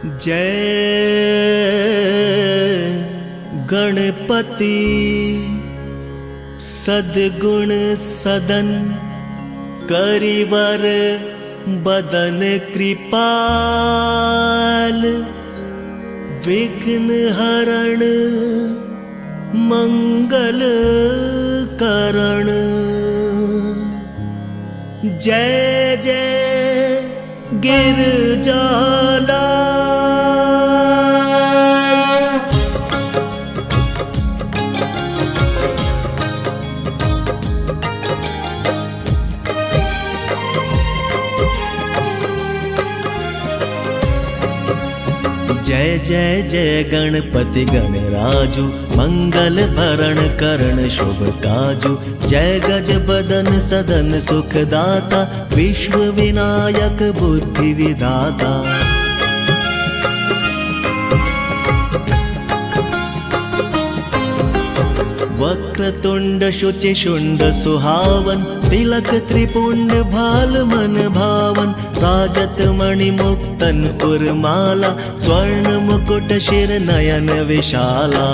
जय गणपति सद्गुण सदन करिवर बदन कृपाल विघ्न हरण मंगल करण। जय जय गिरजाला जय जय जय गणपति गणराजु मंगल भरण करण शुभ काजु। जय गज बदन सदन सुखदाता विश्व विनायक बुद्धि विधाता। वक्रतुंड शुचि शुंड सुहावन तिलक त्रिपुंड भाल मन भावन। राजत मणि मुक्तन उर्माला स्वर्ण मुकुट शिर नयन विशाला।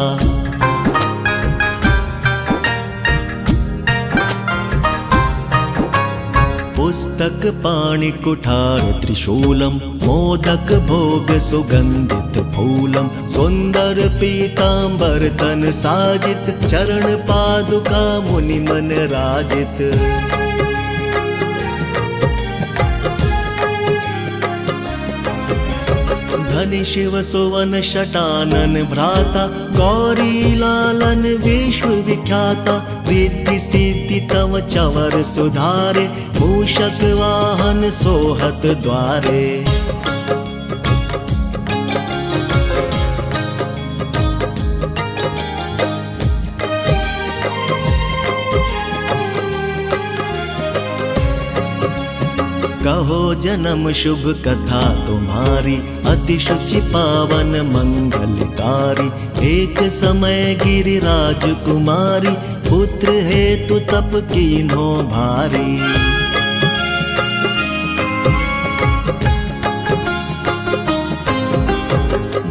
पुस्तक पाणि कुठार त्रिशूलम मोदक भोग सुगंधित फूलम। सुंदर पीतांबर तन साजित चरण पादुका मुनि मन राजित। धनि शिव सुवन शटानन भ्राता गौरी लालन विश्व विख्याता। रिद्धि सिद्धि तव चवर सुधारे मूषक वाहन सोहत द्वारे। कहो जन्म शुभ कथा तुम्हारी अति शुचि पावन मंगलकारी। एक समय गिरिराज कुमारी पुत्र हेतु तप कीन्हो भारी।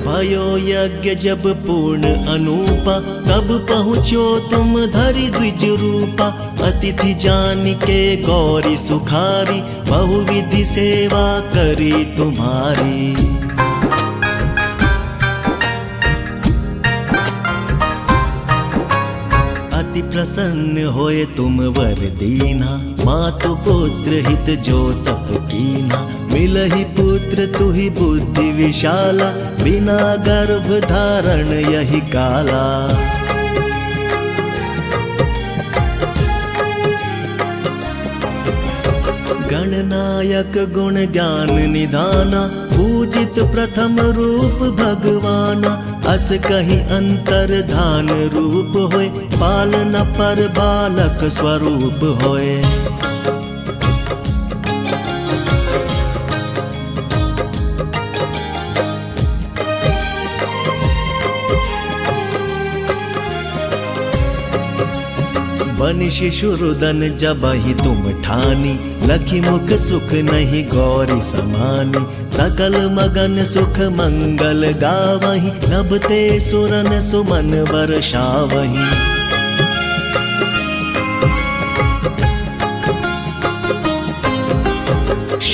भयो यज्ञ जब पूर्ण अनूपा तब पहुँचो तुम धरि द्विज रूपा। अतिथि जान के गौरी सुखारी बहुविधि सेवा करी तुम्हारी। अति प्रसन्न होए तुम वर दीना। मातु पुत्र हित जो तप कीना। मिलहि पुत्र तुहि बुद्धि विशाला। बिना गर्भ धारण यही काला। गणनायक गुण ज्ञान निधाना पूजित प्रथम रूप भगवाना। अस कहीं अंतर धान रूप होय पालन पर बालक स्वरूप होय। बनि शिशुरुदन जबहि तुम ठानी। लखी मुख सुख नहीं गौरी समानी। सकल मगन सुख मंगल गावहीं नभते सुरन सुमन वर्षावहीं।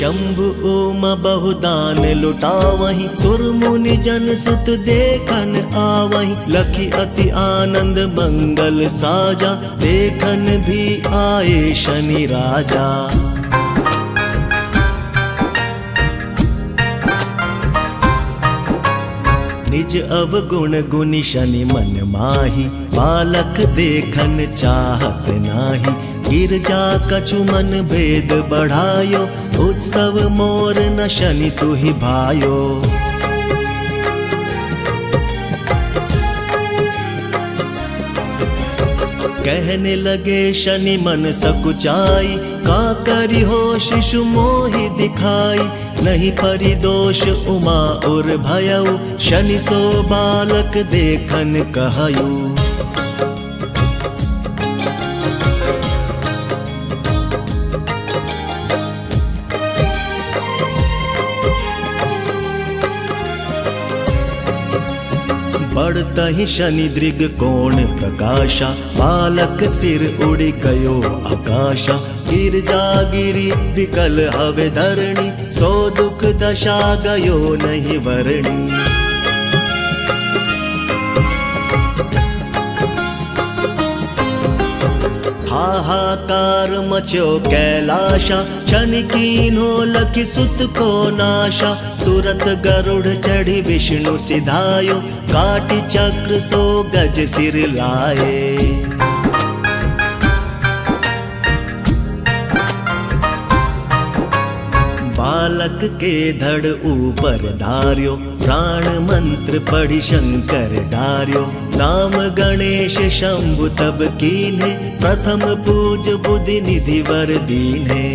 शंभु ओम बहुदान लुटावहीं। सुर मुनि जन सुत देखन आवहीं। लखी अति आनंद मंगल साजा देखन भी आए शनि राजा। निज अवगुण गुनि शनि मन माही। बालक देखन चाहत नाही। गिरजा कछु मन भेद बढ़ायो। उत्सव मोर न शनि तुहि भायो। कहने लगे शनि मन सकुचाई। का करि हो शिशु मोहि दिखाई। नहीं परिदोष उमा और भयउ। शनि सो बालक देखन कहयु। पड़ता ही शनि दृग कोण प्रकाशा, बालक सिर उड़ी गयो आकाशा। गिरजा गिरी विकल हवे धरणी, सो दुख दशा गयो नहीं वर्णी। हाहाकार मचो कैलाशा, शनि कीन्हो लखि सुत को नाशा। तुरत गरुड़ चढ़ी विष्णु सिधायो, काटी चक्र सो गज सिर लाए। बालक के धड़ ऊपर धार्यो, प्राण मंत्र पढ़ी शंकर डार्यो। नाम गणेश शंभु तब कीन्हे, प्रथम पूज बुद्धि निधि वर दीन्हे।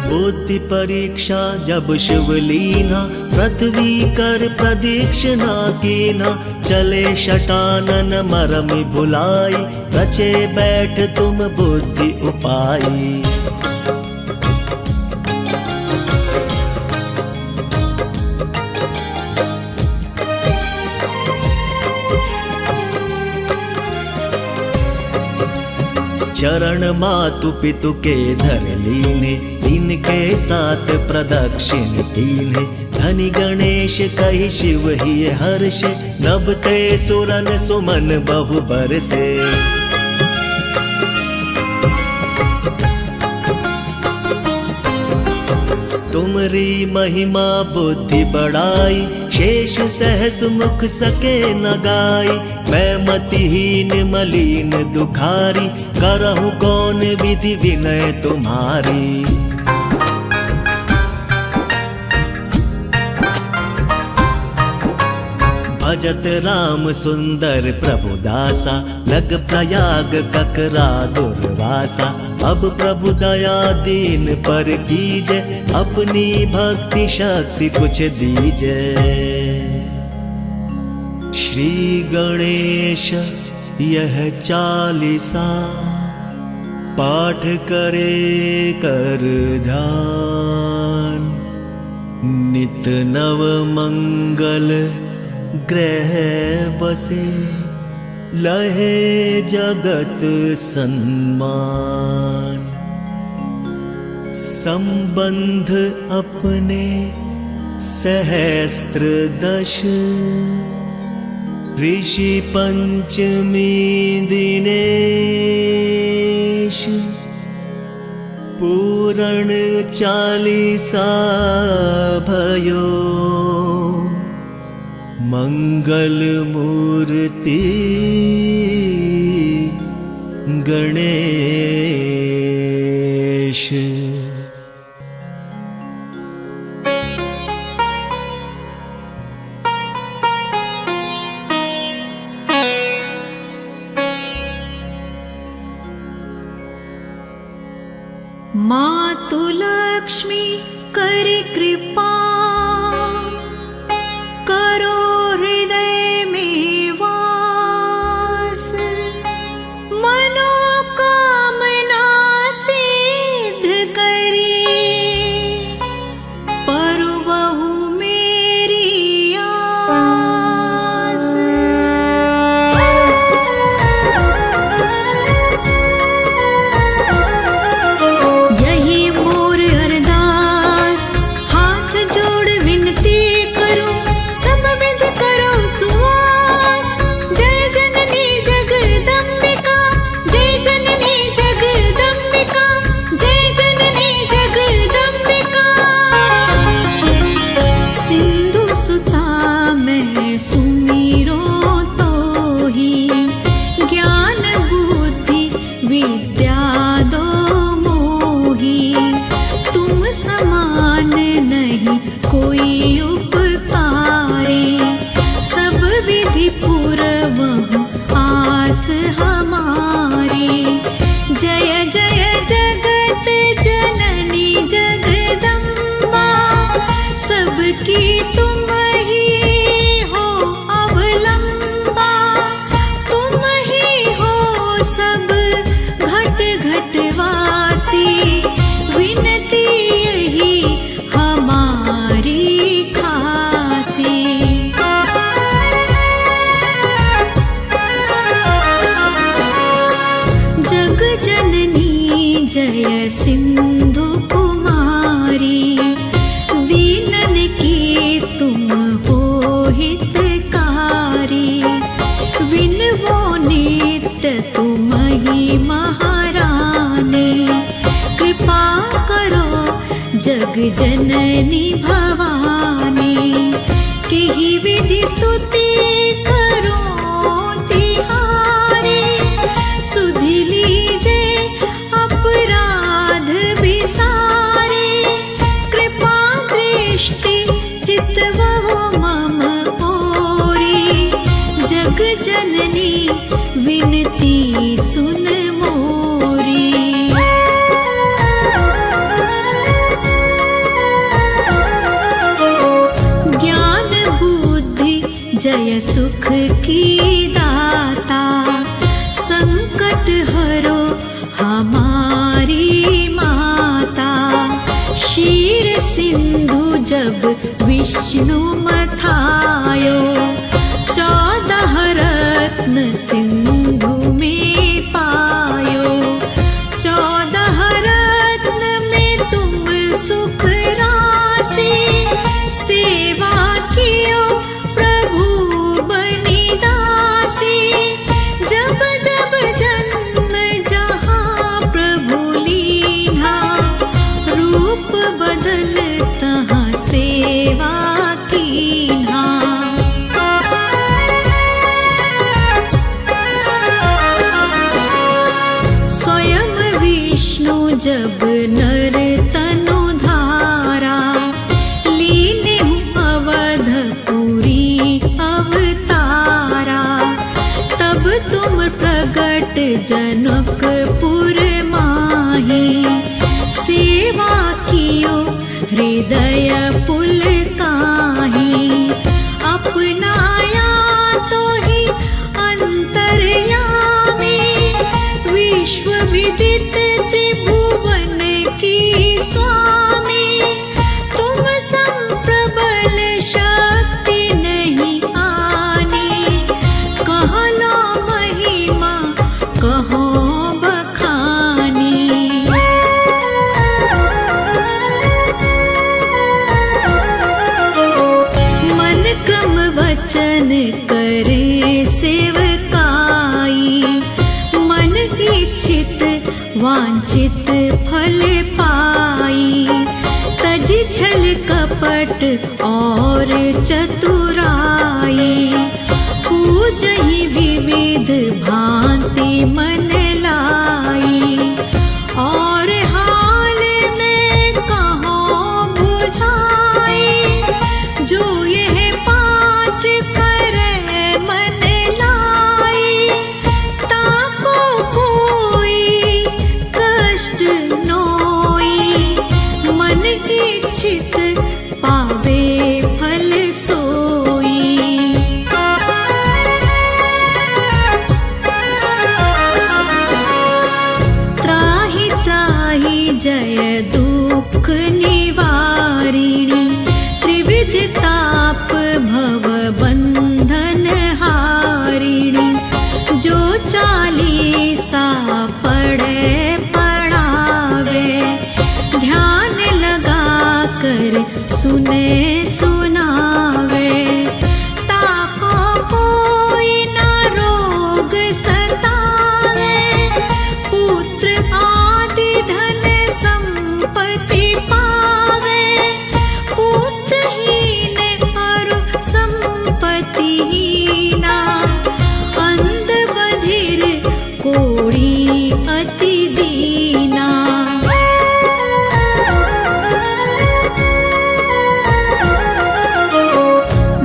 बुद्धि परीक्षा जब शिवलीना, पृथ्वी कर प्रदीक्षिणा कीना। चले शटानन मरमि भुलाई, रचे बैठ तुम बुद्धि उपाई। चरण मातु पितु के धर लीने, इनके साथ प्रदक्षिण कीन्हे। धनि गणेश कहि शिव ही हर्ष, नभते सुरन सुमन बहु बरसे। तुमरी महिमा बुद्धि बढ़ाई, शेष सहस मुख सके न गाई। मैं मतिहीन मलिन दुखारी, करहु कौन विधि विनय तुम्हारी। भजत राम सुंदर प्रभु दासा, लग प्रयाग ककरा दुर्वासा। अब प्रभु दया दीन पर कीजे, अपनी भक्ति शक्ति कुछ दीजे। श्री गणेश यह चालीसा, पाठ करे कर ध्यान। नित नव मंगल ग्रह बसे, लहे जगत सम्मान। संबंध अपने सहस्त्र दश, ऋषि पंचमी दिनेश। पूरण चालीसा भयो, मंगल मूर्ति गणेश। मातु लक्ष्मी करि कृपा, करो हृदय में वास। मनोकामना सिद्ध करी, परु बहु मेरी आस। यही मोर अरदास, हाथ जय सिंधु कुमारी, दीनन की तुम हो हितकारी। विनवो नित्य तुम ही महारानी, कृपा करो जग जननी भवानी। केहि विधि स्तुति करो तिहारी, सुधि लीजे अपराध बिसारे। कृपा दृष्टि चितवहु मम ओरी, जग जननी विनती सुन मोरी। ज्ञान बुद्धि जय सुख की दाता, संकट हरो हमारी माता। क्षीर सिंधु जब विष्णु मथायो, 14 रत्न सिंधु में पायो। 14 रत्न में तुम सुख राशि, सेवा कियो प्रभु बनि दासी। जब जब जन्म जहाँ प्रभु लीन्हा, रूप बदल तहाँ सेवा कीन्हा। स्वयं विष्णु जब नर तनु धारा, लीने अवधपुरी अवतारा। तब तुम प्रगट जनकपुर माही, सेवा कियो हृदय पुलकाही। अपनाया तो ही अंतर्यामी, विश्व विदित त्रिभुवन की स्वामी। तुम सम प्रबल शक्ति नहीं आनी, कहलो महिमा कहो बखानी। मन क्रम वचन करे सेवकाई, मन इच्छित वांछित फल पाई। तज छल कपट और चतुराई, पूजहि विविध भांति मन लाई। और हाल में कहो बुझाई, जो यह पाठ करे मन लाई। ताको कोई कष्ट नोई, मन इच्छित पावे फल सोई। त्राहि त्राहि जय दुख निवारिणी, त्रिविध ताप भव बंधन हारिणी। जो 40 पढ़े पढ़ावे, ध्यान लगा कर सुने सुनावे। ताको कोई न रोग सतावे, पुत्र आदि धन संपत्ति पावे। पुत्रहीन और संपत्तिहीना, अंध बधिर कोढ़ी अति दीना।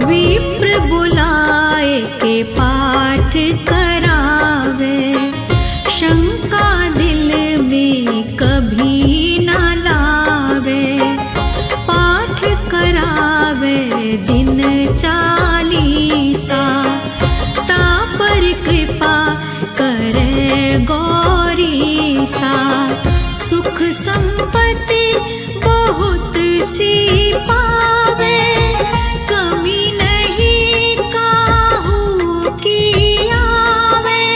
विप्र बुलाए के पाठ करावे, शंका दिल में कभी न लावे। पाठ करावे दिन 40, तापर कृपा करे गौरीसा। सुख संपत्ति बहुत सी पावे, कमी नहीं काहू की आवे।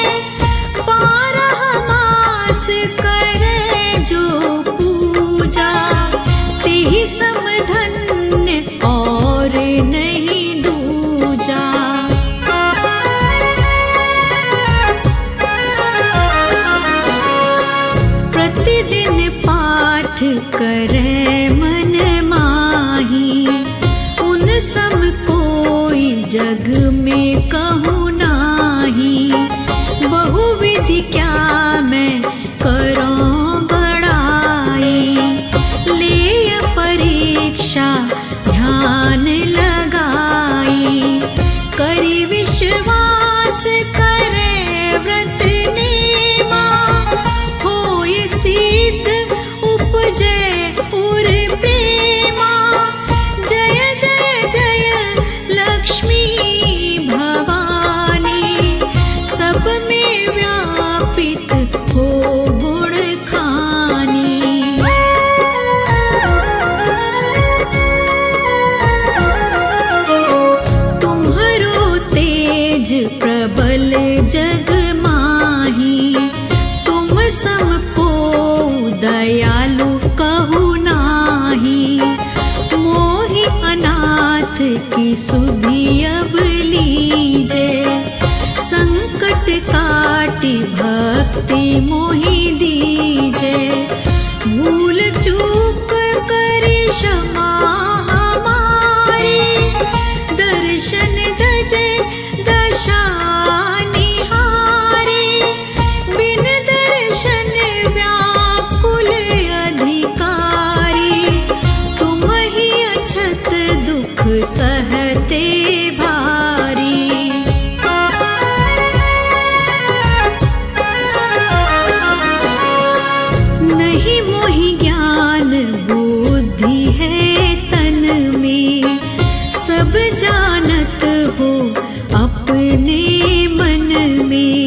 12 मास करे जो पाठ करे मन माही, उन सम कोई जग में कहूँ नाही। बहुविधि क्या मैं करूँ बड़ाई, ले परीक्षा ध्यान लगाई। करी विश्वास करे व्रत नेमा, होय सिद्ध उपजे उर प्रेमा। जय जय जय लक्ष्मी भवानी, सब में व्यापित हो गुण खानी। तुम्हारो तेज प्रबल जग माही, तुम सम को दयालु कहु नाही। मोहि अनाथ की सुधि अब लीजे, संकट काटि भक्ति मोहि दीजे। भूल चूक करि क्षमा हमारी, दर्शन दजे दशा निहारी। बिन दर्शन व्याकुल अधिकारी, तुम ही अछत दुख सहते भारी। नहीं मोहि ज्ञान बुद्धि है तन में, सब जानत हो अपने मन में।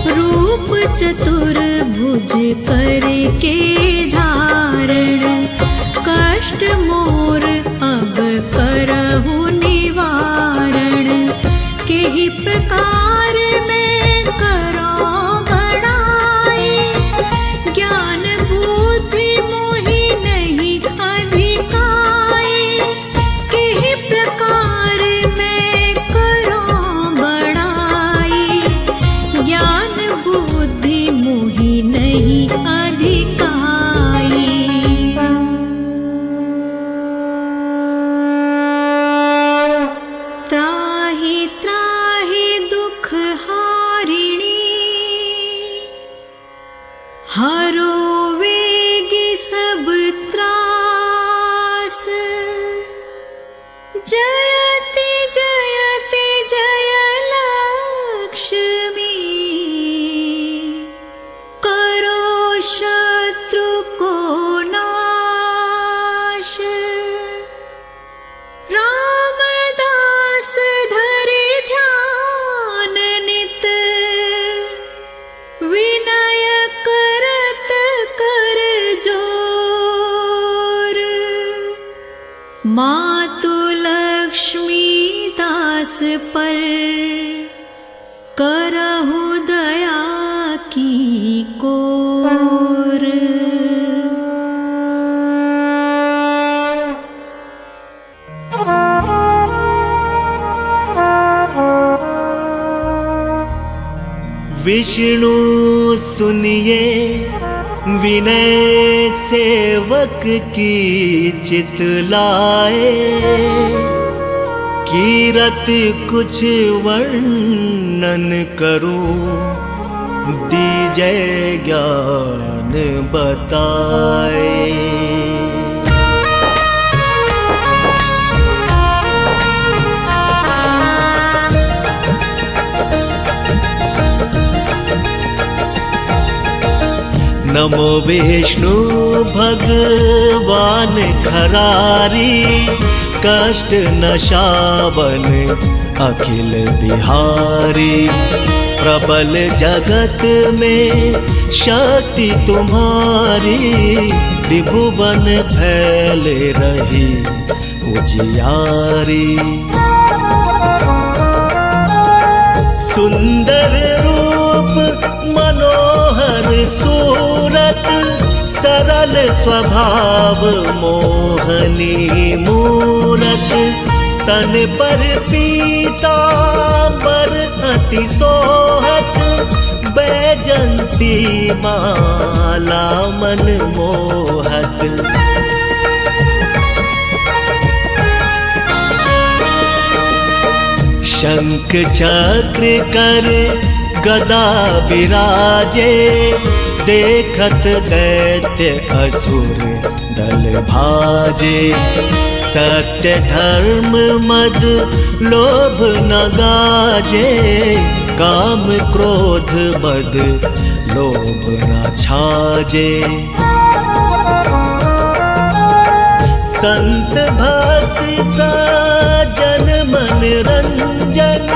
रूप चतुर्भुज करके धारण, कष्ट मोर अब करहु निवारण। केहि प्रकार मैं करो बड़ाई, ज्ञान बुद्धि मोहि नहीं अधिकाई। केहि प्रकार मैं करो बड़ाई, ज्ञान बुद्धि मोहि नहीं अधिकाई। त्राहि त्राहि दुख हारिणी, हरो वेगी सब त्रास। जयति जयति जय लक्ष्मी, करो शत्रु को नाश। रामदास धरि ध्यान नित, विनय करत कर जोर। मातु लक्ष्मी दास पर, करहु दया की कोर। विष्णु सुनिए विनय सेवक की चितलाए। कीरत कुछ वर्णन करूं, दीजै ज्ञान बताए। नमो विष्णु भगवान खरारी, कष्ट नशावन अखिल बिहारी। प्रबल जगत में शक्ति तुम्हारी, त्रिभुवन फैले रही उजियारी। सुंदर रूप मनोहर सूरत, सरल स्वभाव मोहनी मूरत। तन पर पीतांबर अति सोहत, बैजंती माला मन मोहत। शंख चक्र कर गदा विराजे, देखत दैत्य असुर दल भाजे। सत्य धर्म मद लोभ न गाजे, काम क्रोध मद लोभ न छाजे। संत भक्त सज्जन मन रंजन,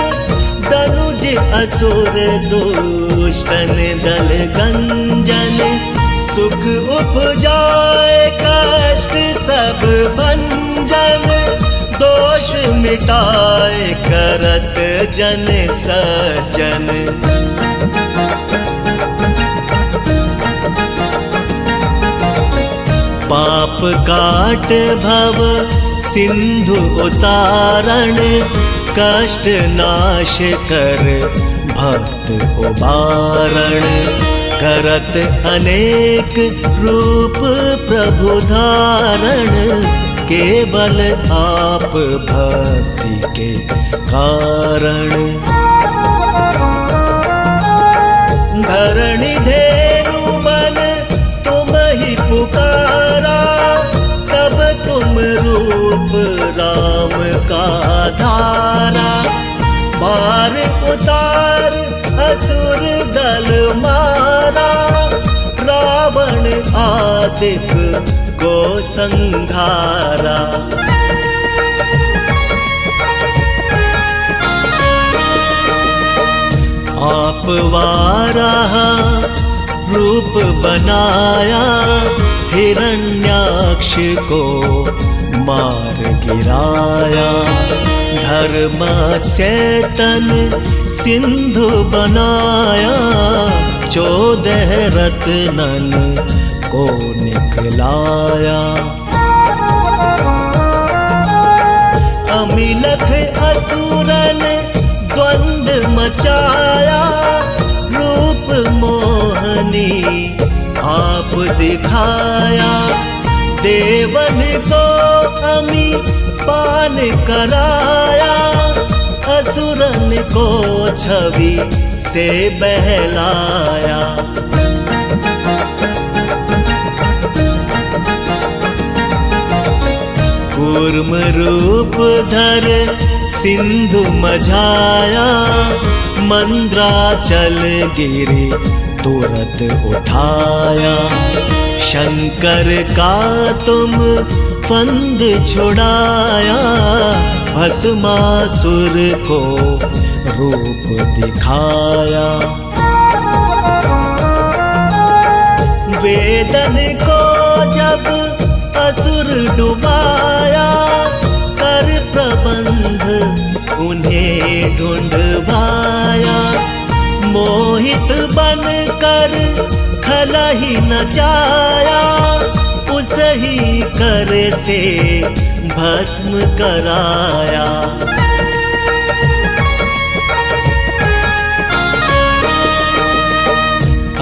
दनुज असुर दुष्टन दल गंजन। सुख उपजाए कष्ट सब भंजन, दोष मिटाए करत जन सज्जन। पाप काट भव सिंधु उतारण, कष्ट नाश कर भक्त उबारण। करत अनेक रूप प्रभु धारण, केवल आप भक्ति के कारण। धरणि धेनु बन तुम ही पुकारा, तब तुम रूप राम का धारा। बार उतार असुर दल मारा, रावण आदिक को संघारा। आप वाराह रूप बनाया, हिरण्याक्ष को मार गिराया। धर्म चेतन सिंधु बनाया, 14 रत्नन को निकलाया। अमिलख असुरन द्वंद मचाया, रूप मोहनी आप दिखाया। देवन को अमी पान कराया, असुरन को छवि से बहलाया। कूर्म रूप धर सिंधु मझाया, मंद्राचल गिरी तुरत उठाया। शंकर का तुम फंद छुड़ाया, भस्मासुर को रूप दिखाया। वेदन को जब असुर डुबाया, कर प्रबंध उन्हें ढूंढवाया। मोहित बन कर खलहि नचाया, उसही कर से भस्म कराया।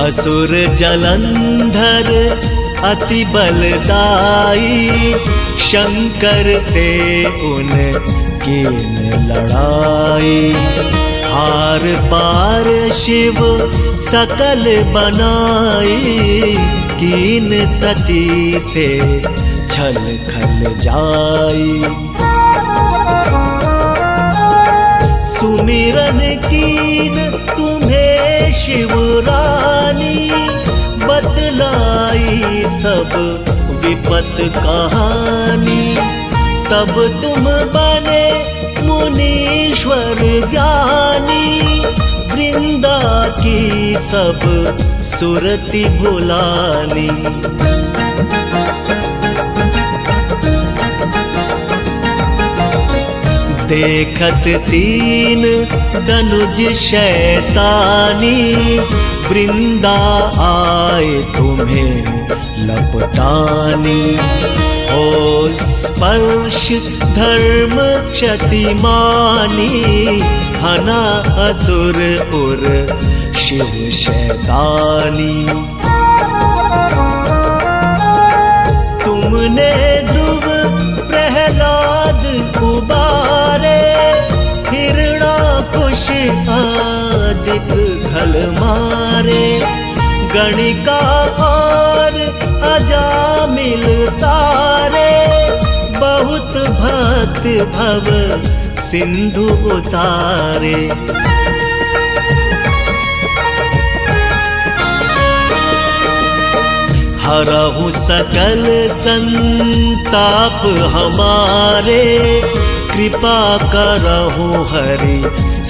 असुर जलंधर अति बलदाई, शंकर से उनकी लड़ाई। हार पार शिव सकल बनाई, कीन सती से छल खल जाई। सुमिरन कीन तुम्हें शिवरानी, बतलाई सब विपत कहानी। तब तुम बने मुनीश्वर ज्ञानी, वृंदा की सब सुरति भुलानी। देखत तीन दनुज शैतानी, वृंदा आए तुम्हें लपटानी। हो स्पर्श धर्म क्षतिमानी, हना असुर उर शिव शैतानी। तुमने ध्रुव प्रहलाद उबारे, हिरणा गणिका और अजामिल तारे, बहुत भक्त भव सिंधु उतारे। हरहु सकल संताप हमारे, कृपा करहु हरि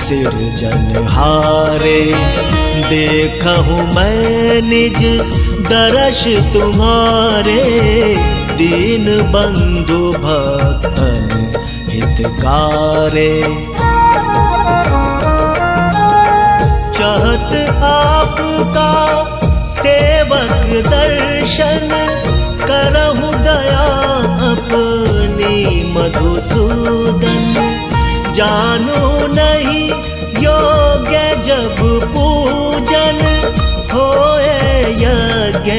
सिरजनहारे। देखहु मैं निज दर्श तुम्हारे, दीन बंधु भक्तन हितकारे। चाहत आपका सेवक दर्शन, करहु दया अपनी मधुसूदन। जानो नहीं योग्य जब पूजन, होए यज्ञ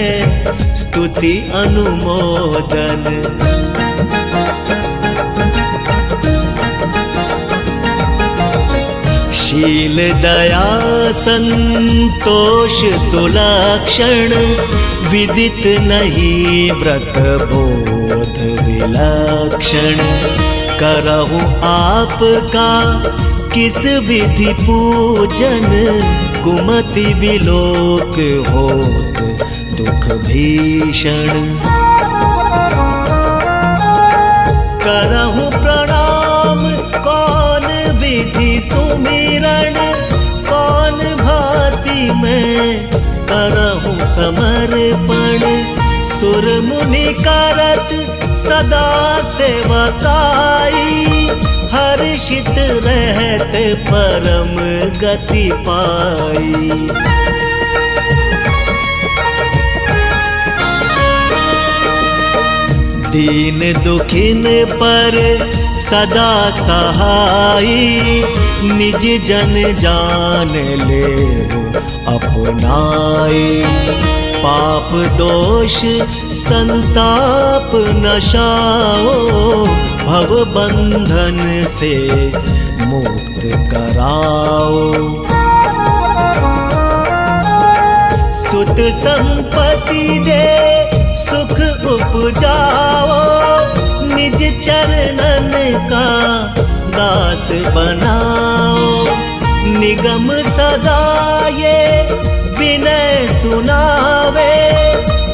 स्तुति अनुमोदन। शील दया संतोष सुलक्षण, विदित नहीं व्रत बोध विलक्षण। करहु आपका किस विधि पूजन, कुमति विलोक होत दुख भीषण। करहु प्रणाम कौन विधि सुमिरन, कौन भांति मैं करहु समर्पण। सुर मुनि करत सदा सेवकाई, हर्षित रहत परम गति पाई। दीन दुखिन पर सदा सहाई, निज जन जान ले अपनाई। पाप दोष संताप नशाओ, भव बंधन से मुक्त कराओ। सुत संपत्ति दे सुख उपजाओ, निज चरणन का दास बनाओ। निगम सदा ये विनय सुनावे,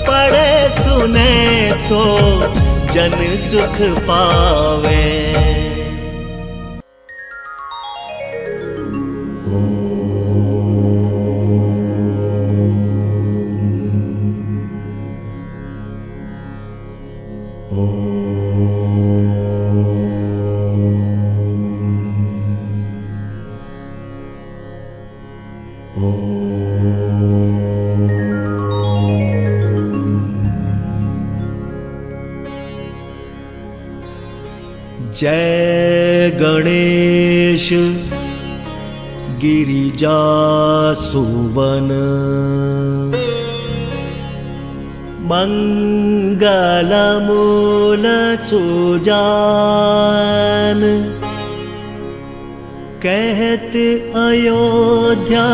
पढ़े सुने सो जन सुख पावे। जय गणेश गिरिजा सुवन, मंगल मूल सुजान। कहत अयोध्या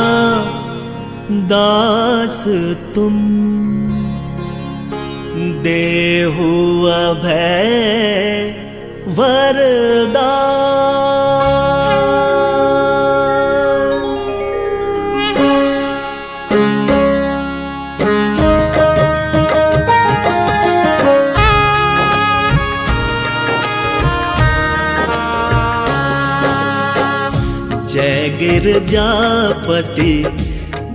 दास तुम, देहु अभय वरदान। जय गिरजापति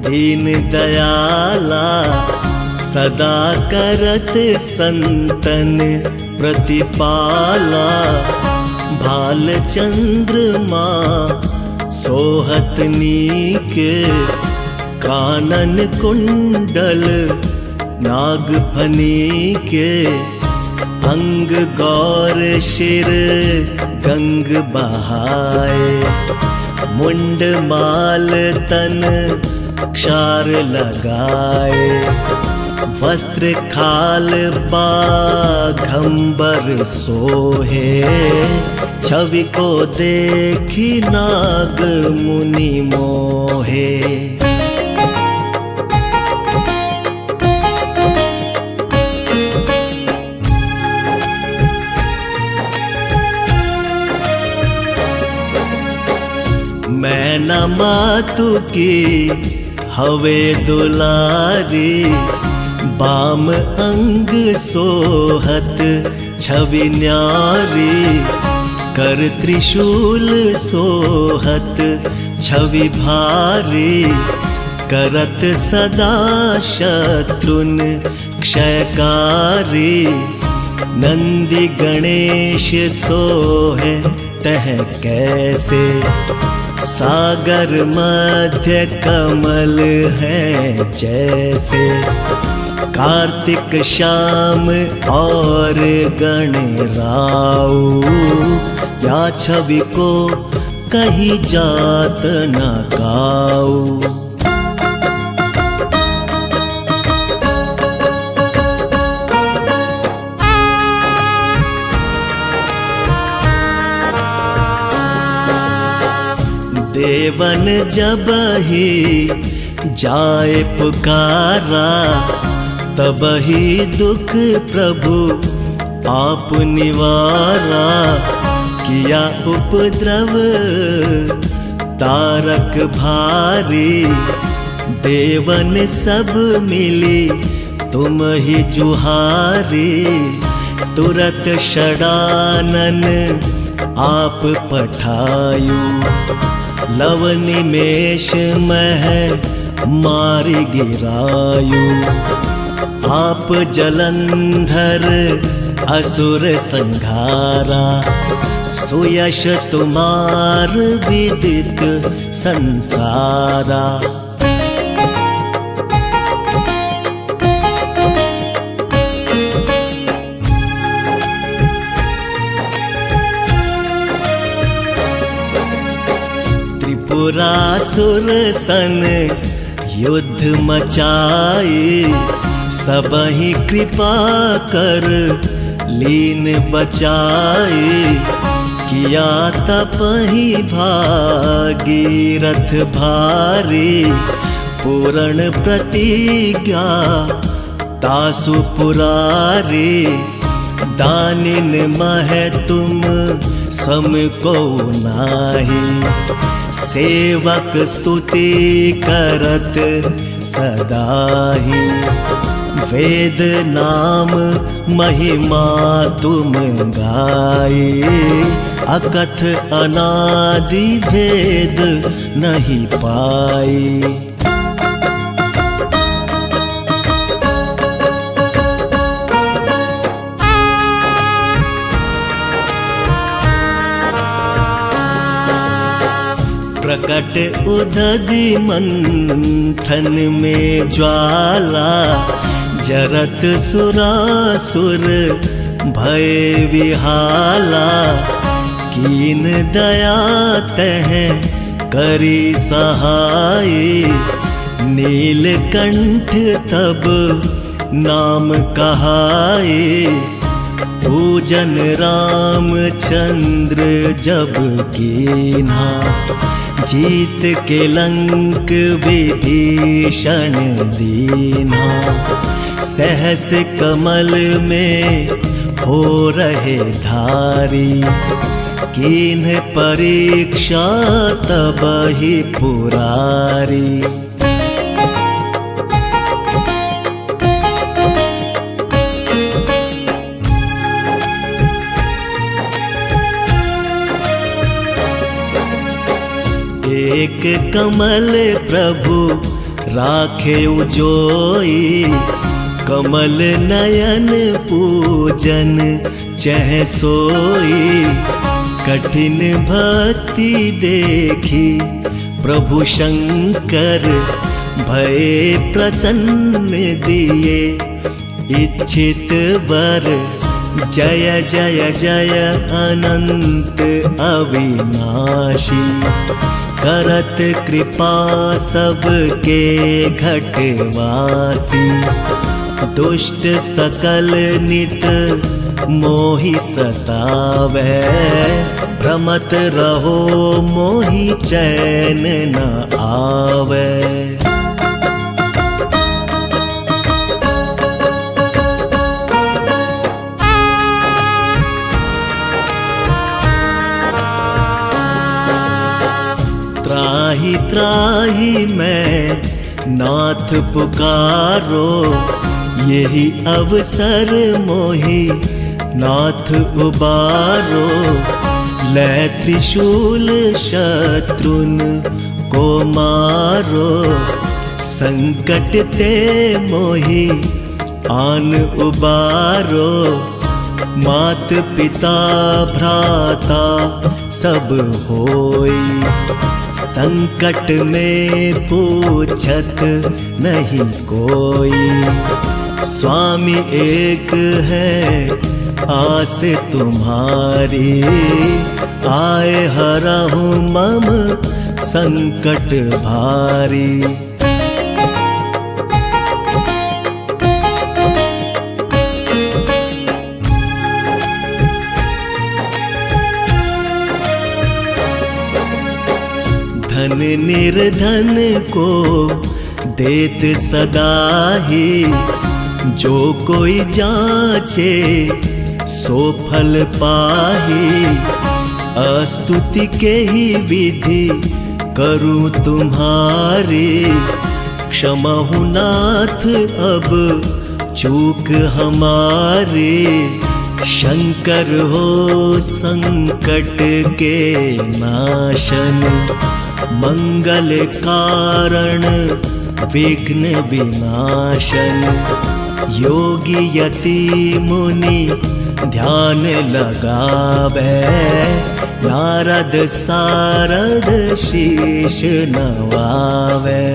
दीन दयाला, सदा करत संतन प्रतिपाला। भाल चंद्रमा सोहत नीक, कानन कुंडल नागफनी के। अंग गौर शिर गंग बहाए, मुंड माल तन क्षार लगाए। वस्त्र खाल बाघंबर सोहे, छवि को देखी नाग मुनि मोहे। नैना मातु की हवे दुलारी, बाम अंग सोहत छवि न्यारी, कर त्रिशूल सोहत छवि भारी, करत सदा शत्रुन क्षयकारी, नंदी गणेश सोहे तह कैसे, सागर मध्य कमल है जैसे, कार्तिक श्याम और गणराऊ, या छवि को कहीं जात न काऊ। देवन जब ही जाए पुकारा, तब ही दुख प्रभु आप निवारा, किया उपद्रव तारक भारी, देवन सब मिली तुम ही जुहारी, तुरत षडानन आप पठायु, लव निमेष मह मारि गिरायु, आप जलंधर असुर संघारा, सुयश तुम्हार विदित संसारा। त्रिपुरासुर सन युद्ध मचाई, सबहि कृपा कर लीन बचाई, किया तपहि भागीरथ भारी, पूर्ण प्रतिज्ञा तासु पुरारी, दानिन मह तुम सम को नाही, सेवक स्तुति करत सदाही, वेद नाम महिमा तुम गाए, अकथ अनादि भेद नहीं पाए। प्रकट उदधि मंथन में ज्वाला, जरत सुरासुर भय विहाला, कीन दया तह करी सहाय, नीलकंठ तब नाम कहाए, पूजन रामचंद्र जब कीन्हा, जीत के लंक विभीषण दीन्हा, सहस कमल में हो रहे धारी, कीन्ह परीक्षा तब ही पुरारी। एक कमल प्रभु राखे उजोई, कमल नयन पूजन चह सोई, कठिन भक्ति देखी प्रभु शंकर, भय प्रसन्न दिए इच्छित वर, जय जय जय अनंत अविनाशी, करत कृपा सबके घटवासी, दुष्ट सकल नित मोहि सतावै, भ्रमत रहो मोहि चैन न आवे। त्राहि त्राही मैं नाथ पुकारो, यही अवसर मोहि नाथ उबारो। लै त्रिशूल शत्रुन को मारो, संकट ते मोहि आन उबारो। मात पिता भ्राता सब होई, संकट में पूछत नहीं कोई। स्वामी एक है आस तुम्हारी, आए हरहु मम संकट भारी। धन निर्धन को देत सदा ही, जो कोई जाचे सो फल पाही। अस्तुति के ही विधि करूं तुम्हारी, क्षमहु नाथ अब चूक हमारी। शंकर हो संकट के नाशन, मंगल कारण विघ्न विनाशन। योगी यति मुनि ध्यान लगावे, नारद सारद शीश नवावे।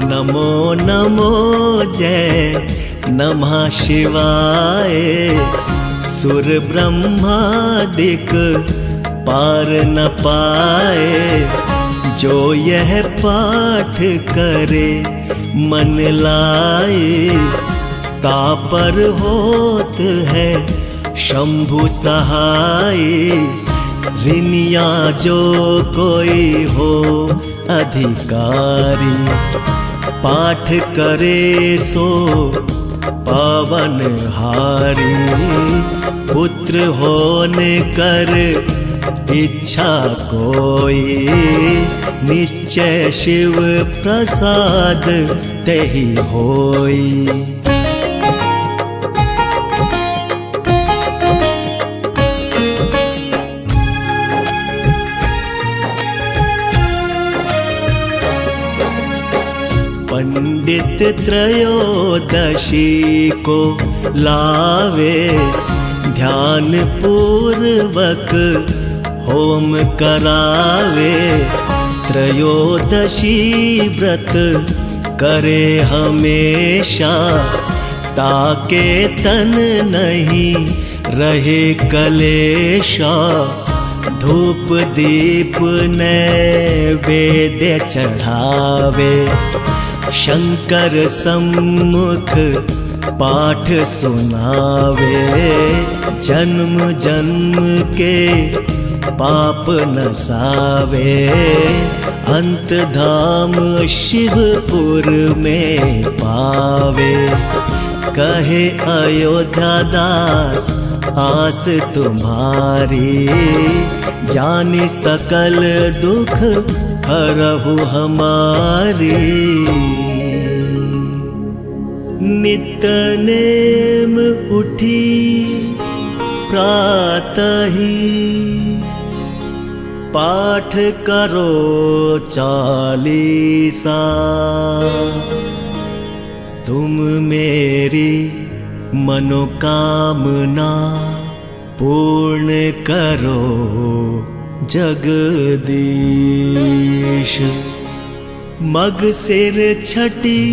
नमो नमो जय नमः शिवाय, सुर ब्रह्मादिक पार न पाए। जो यह पाठ करे मन लाए, तापर होत है शंभु सहाय। ऋनिया जो कोई हो अधिकारी, पाठ करे सो पावन हारी। पुत्र होने कर इच्छा कोई, निश्चय शिव प्रसाद तेहि होई। पंडित त्रयोदशी को लावे, ध्यान पूर्वक होम करावे। त्रयोदशी व्रत करे हमेशा, ताके तन नहीं रहे कलेशा। धूप दीप नैवेद्य चढ़ावे, शंकर सम्मुख पाठ सुनावे। जन्म जन्म के पाप नसावे, अंत धाम शिवपुर में पावे। कहे अयोध्या दास आस तुम्हारी, जानी सकल दुख हरहु हमारी। नित नेम उठी प्रातः ही, पाठ करो 40। तुम मेरी मनोकामना पूर्ण करो जगदीश। मग सिर छठी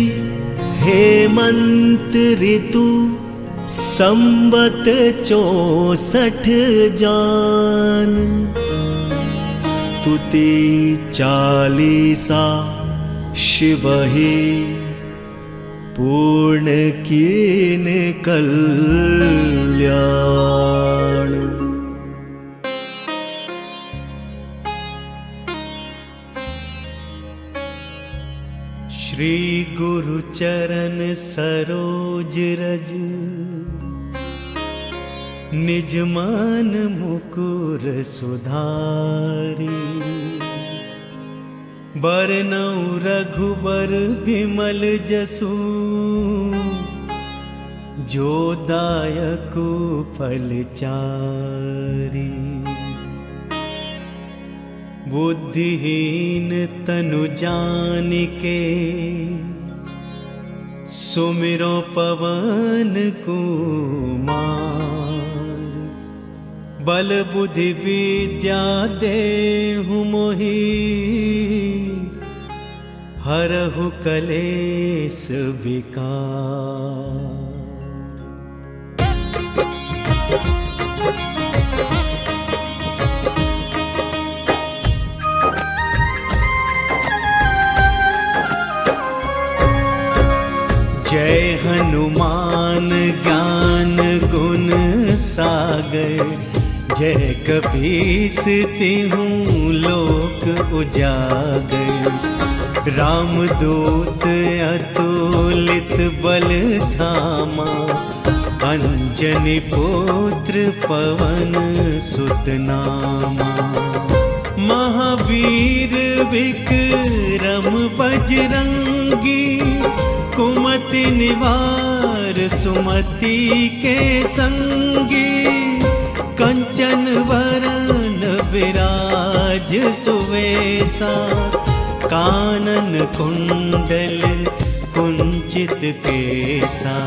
हेमंत ऋतु, संवत 64 जान। स्तुति 40 शिव ही, पूर्ण कीन कल्याण। श्री गुरु चरण सरोज रज, निज मन मुकुर सुधारी। बरनउँ रघुबर विमल जसु, जो दायक फलचारी। बुद्धिहीन तनु जानिके, सुमिरो पवन कुमार। बल बुद्धि विद्या देहु मोहि, हरहु कलेस विकार। जय हनुमान ज्ञान गुण सागर, जय कपीस तिहुँ लोक उजागर। रामदूत अतुलित बल धामा, अंजनी पुत्र पवन सुत नामा। महावीर विक्रम बजरंगी, कुमति निवार सुमति के संगी। कंचन वरन विराज सुवेसा, कानन कुंडल कुंचित केसा।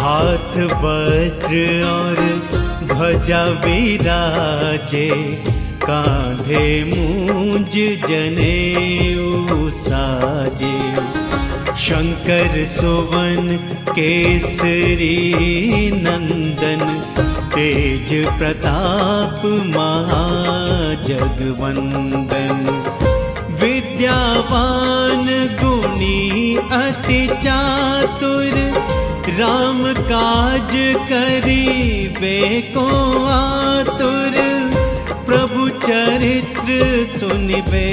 हाथ वज्र और ध्वजा विराजे, कांधे मूंज जनेऊ साजे। शंकर सुवन केसरी नंदन, तेज प्रताप महाजगवंदन। विद्यावान गुणी अति चातुर, राम काज करिबे को आतुर। प्रभु चरित्र सुनिबे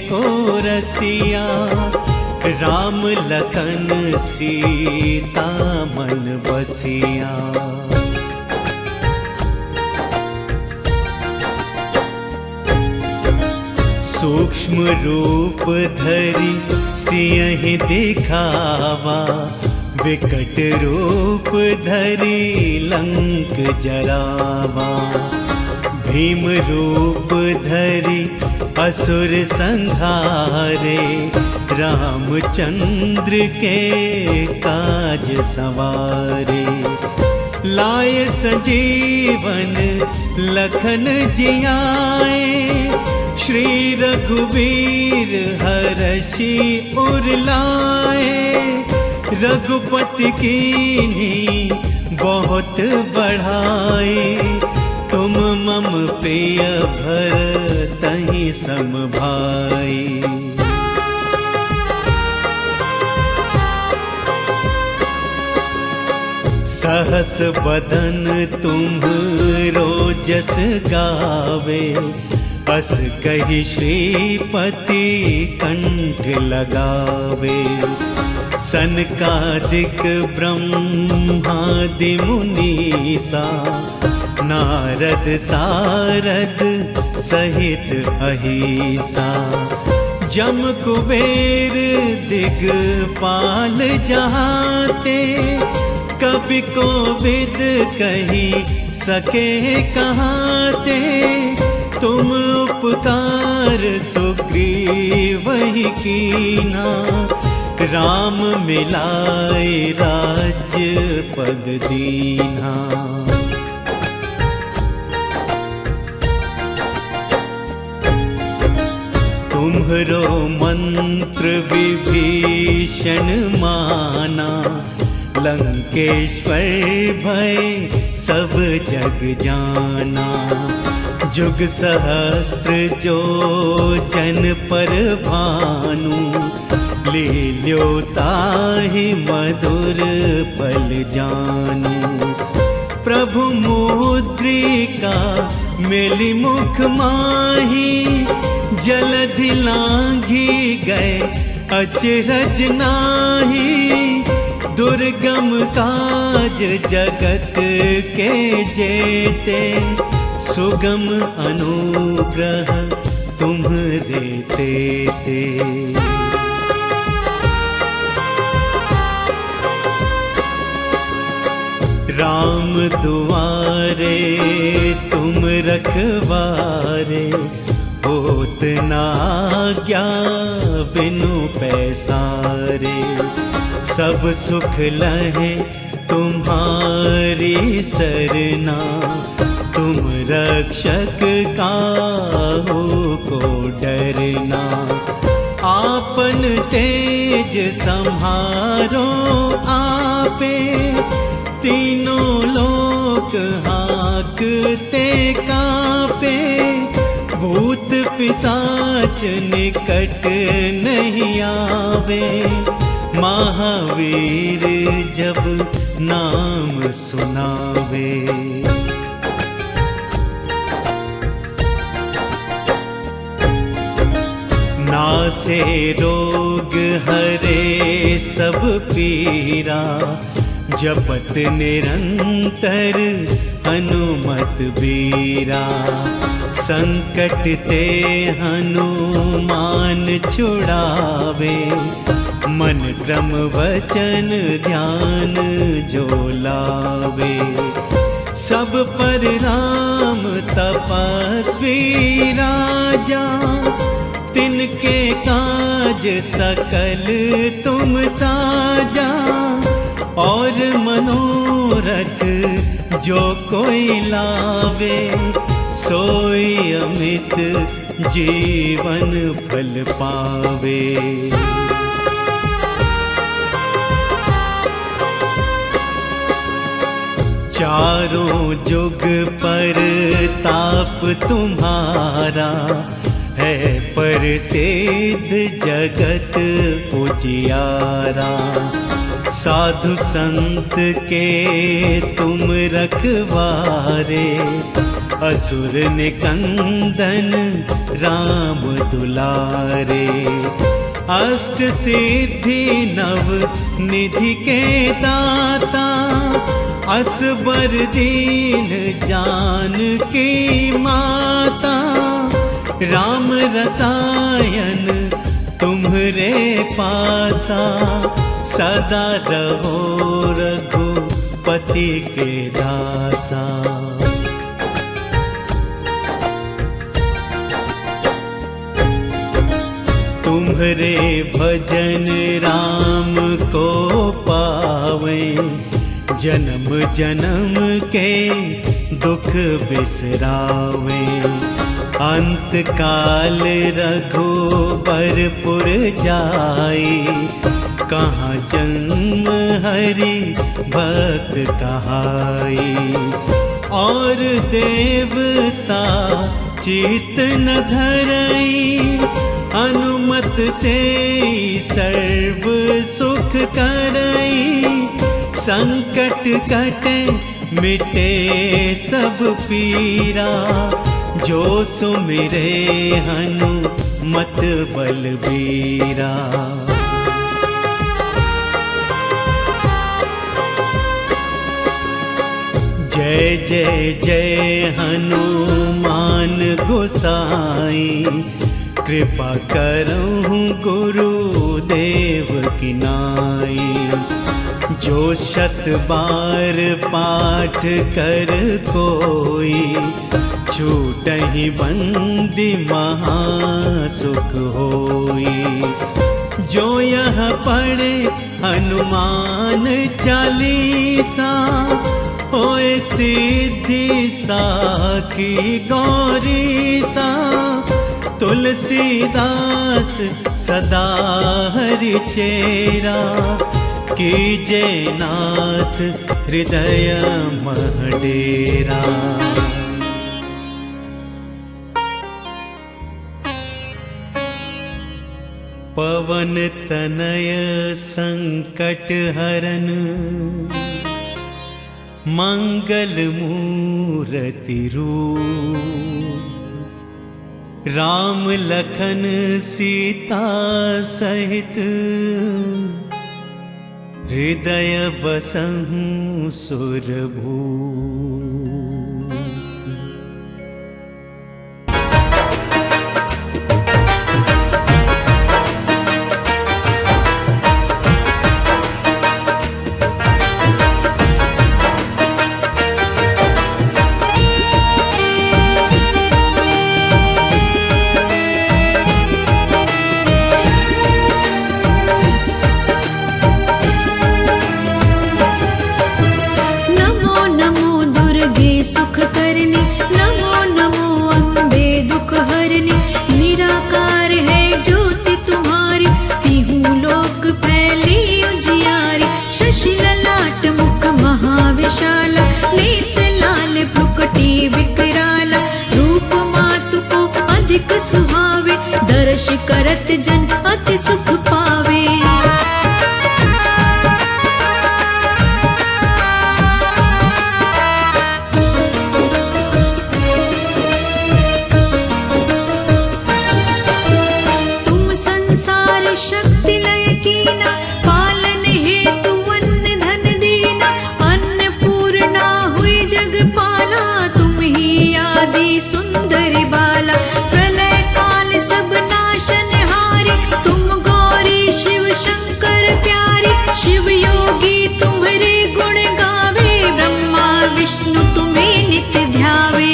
को रसिया, राम लखन सीता मन बसिया। सूक्ष्म रूप धरि सियहि दिखावा, विकट रूप धरि लंक जरावा। भीम रूप धरि असुर संहारे, रामचंद्र के काज सवारे। लाए संजीवन लखन जियाए, श्री रघुवीर हरषि उर लाए। रघुपति कीन्ही बहुत बढ़ाए, तुम मम प्रिय भरतहि सम भाई। सहस बदन तुम्हरो जस गावे, अस कहि श्रीपति कंठ लगावे। सनकादिक ब्रह्मादि मुनीसा, नारद सारद सहित अहिसा। जम कुबेर दिगपाल जहाते, कवि कोविद कही सके कहाते। तुम उपकार सुग्रीवहि कीना, राम मिलाए राज्य पद दीना। तुम्हरो मंत्र विभीषण माना, लंकेश्वर भय सब जग जाना। जुग सहस्त्र जो जन पर भानु, लील्यो ताहि मधुर पल जानु। प्रभु मुद्रिका मेली मुख माही जलधि लांघी गए, अचरज नाही दुर्गम काज जगत के जेते। सुगम अनुग्रह तुम्हरे तेते। राम दुआरे तुम रखवारे, होत ना आज्ञा बिनु पैसारे। सब सुख लहे तुम्हारी सरना, तुम रक्षक काहू को डरना। आपन तेज संहारो आपे, तीनों लोक हाँकते कापे। भूत पिशाच निकट नहीं आवे, महावीर जब नाम सुनावे। नासे रोग हरे सब पीरा, जपत निरंतर हनुमत बीरा। संकट ते हनुमान छुड़ावे, मन क्रम वचन ध्यान जो लावे। सब पर राम तपस्वी राजा, तिनके काज सकल तुम साजा। और मनोरथ जो कोई लावे, सोई अमित जीवन फल पावे। चारों जुग पर ताप तुम्हारा, है प्रसिद्ध जगत उजियारा। साधु संत के तुम रखवारे, असुर निकंदन राम दुलारे। अष्ट सिद्धि नव निधि के दाता, असबर दीन जानकी माता। राम रसायन तुम्हरे पासा, सदा रहो रघुपति के दासा। तुम्हरे भजन राम को पावे, जन्म जन्म के दुख बिसरावे। अंत काल रघुबरपुर जाई, कहाँ जन्म हरि भक्त कहाई। और देवता चित न धरई, अनुमत से सर्व सुख करई। संकट कटे मिटे सब पीरा, जो सुमिरे हनुमत बलबीरा। जय जय जय हनुमान गोसाई, कृपा करहूँ गुरुदेव की नाई। जो शत बार पाठ कर कोई, छूटहि बंदी महासुख होई। जो यह पढ़े हनुमान चालीसा, होए सिद्धि साखी गौरीसा। तुलसीदास सदा हरि चेरा, कीजे नाथ हृदय मह डेरा। पवन तनय संकट हरन, मंगल मूर्ति रूप, राम लखन सीता सहित हृदय बसहु सुरभूप। सुख करने, नमो नमो अम्बे दुख हरने। निराकार है ज्योति तुम्हारी, तीहू लोक फैली उजियारी। शशि ललाट मुख महाविशाला, नेत लाल भ्रुकटी विकराला। रूप मातु को अधिक सुहावे, दर्श करत जन अति सुख पावे। शक्ति लय कीना, पालन हेतु अन्न धन दीना। अन्नपूर्णा हुई जग पाला, तुम ही आदि सुंदरी बाला। प्रलय काल सब नाशन हारी, तुम गौरी शिव शंकर प्यारी। शिव योगी तुम्हारे गुण गावे, ब्रह्मा विष्णु तुम्हें नित्य ध्यावे।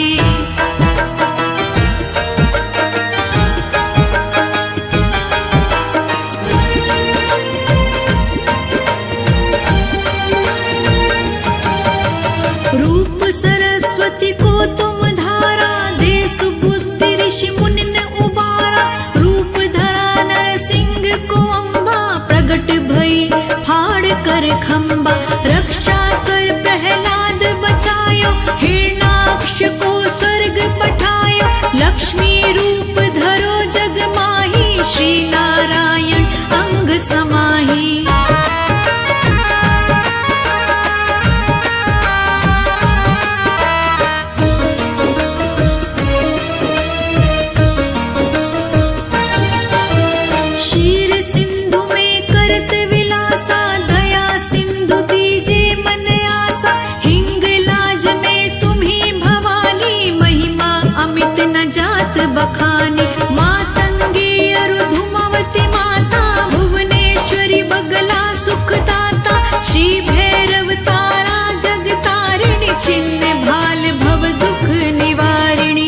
सरस्वती को तुम धारा, दे सुबुद्धि ऋषि मुनिन उबारा। रूप धरा नरसिंह को अम्बा, प्रगट भई फाड़ कर खम्बा। रक्षा कर प्रहलाद बचायो, हिरणाक्ष को स्वर्ग पठायो। लक्ष्मी रूप धरो जग माही, श्री नारायण अंग समाही। दया सिंधु दीजे मन आसा, हिंगलाज में तुम्ही भवानी। महिमा अमित न जात बखानी, मातंगी अरुधुमवती माता। भुवनेश्वरी बगला सुखदाता, श्री भैरव तारा जग तारिणी। छिन्न भाल भव दुख निवारिणी।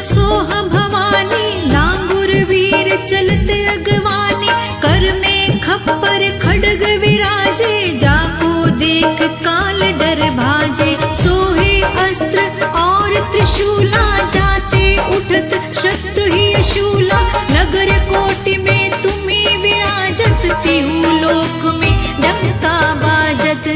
सोह भवानी, लांगुर वीर चलत अगवानी। कर में खप्पर खड्ग विराजे, जाको देख काल डर भाजे। सोहे अस्त्र और त्रिशूला, जाते उठत शत्रु ही शूला। नगर कोटि में तुम्ही विराजत, तिहु लोक में डंका बाजत।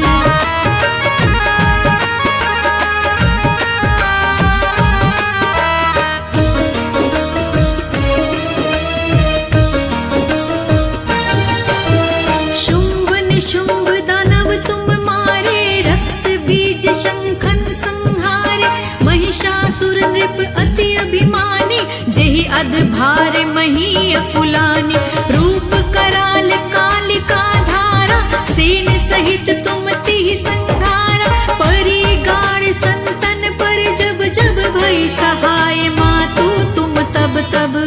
शुंभ दानव तुम मारे, रक्त बीज शंखन संहारे। महिषासुर नृप अति अभिमानी, जेहि अधभार मही अकुलानी। रूप कराल कालिका धारा, सेन सहित तुम तिहि संघारा। परी गाड़ संतन पर जब जब, भई सहाय मातु तुम तब तब।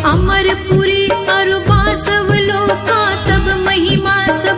अमरपुरी अरु बासव लोका, तब महिमा सब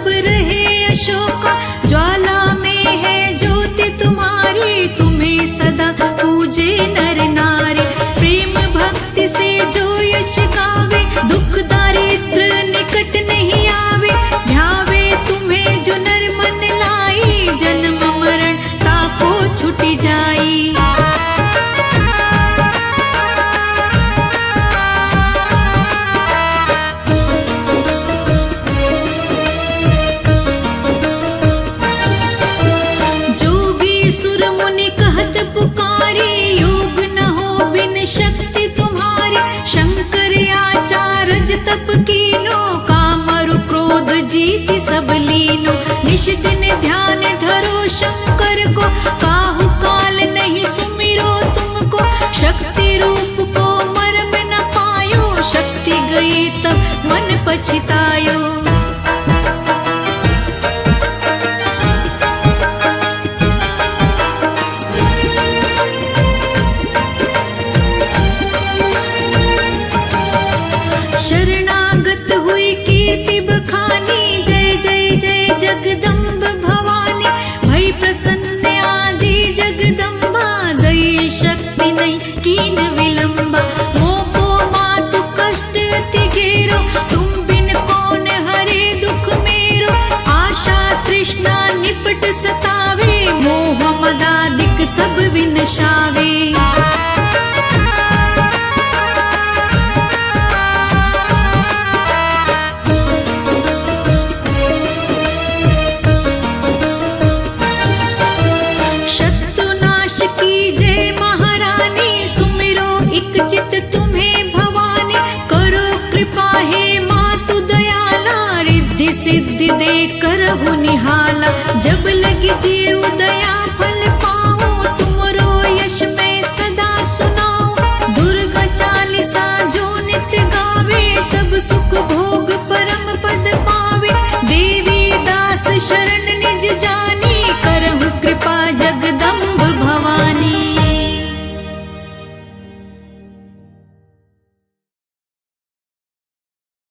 निश दिन ध्यान धरो शंकर को, काहू काल नहीं सुमिरो तुमको, शक्ति रूप को मर्म न पायो, शक्ति गई तब मन पछतायो। शरणागत हुई कीर्ति बखानी, जय जय जय जगदम्ब भवानी, भई प्रसन्न आदि जगदम्बा, दई शक्ति नहीं कीन विलंबा। मोको मातु कष्ट अति घेरो, तुम बिन कौन हरे दुख मेरो, आशा तृष्णा निपट सतावे, मोह मदादिक सब विनशावे। चित तुम्हें भवानी, करो कृपा हे मातु दयाला, रिद्धि सिद्धि दे करहु निहाला।